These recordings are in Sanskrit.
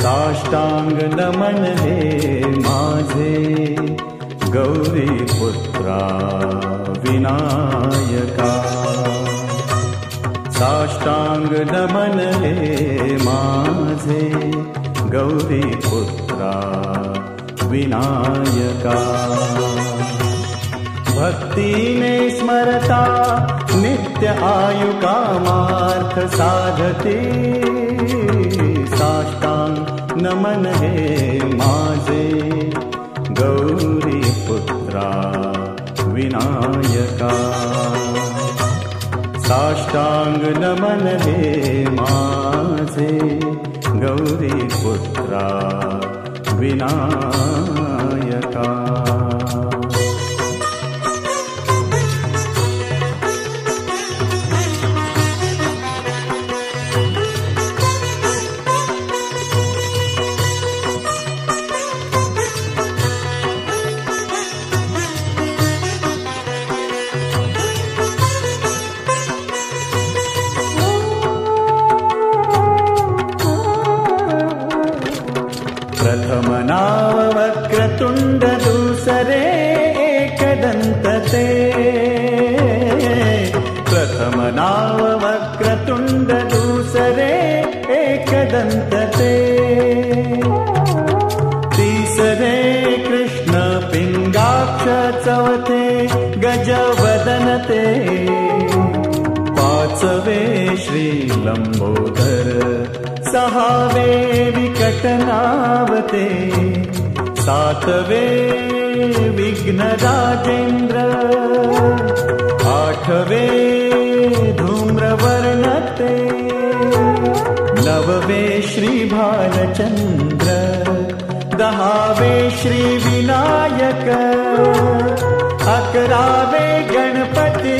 साष्टांग नमन हे माझे गौरी पुत्रा विनायका। साष्टांग नमन हे माझे गौरी पुत्रा विनायका। भक्तीने स्मरता नित्य आयु कामार्थ साधते। साष्टांग नमन हे माझे गौरी पुत्रा विनायका। साष्टांग नमन हे माझे गौरी पुत्रा विनायका। प्रथम नाव वक्रतुंड दूसरे एकदंत ते। प्रथम नाव वक्रतुंड दूसरे एकदंत ते। तीसरे कृष्ण पिंगाक्ष चौथे गजवदन ते। पाचवे श्री लंबोदर सहावे विकटनावते। सातवे विघ्न राजेंद्र। आठवे धूम्रवर्णते। नववे श्री भालचंद्र। दहावे श्री विनायक। अकरावे गणपती।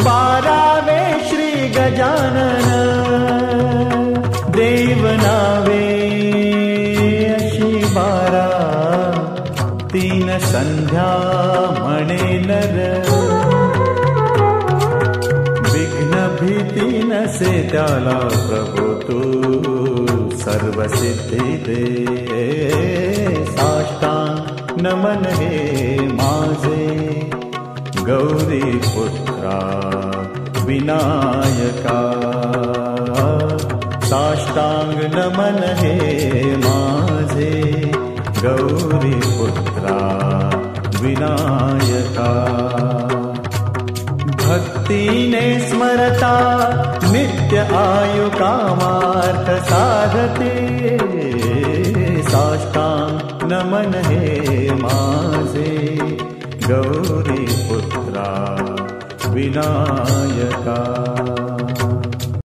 बारावे श्री गजानन। देवनावे अशी 12 तीन संध्या म्हणे नर। विघ्न भीती नसे त्याला प्रभू तू सर्व सिद्धी दे। साष्टांग नमन हे माझे गौरी पुत्रा विनायका। साष्टांग नमन हे माझे गौरी पुत्रा विनायका। भक्तीने स्मरता नित्य आयु कामार्थ साधते। साष्टांग नमन हे माझे गौरी पुत्रा विनायका।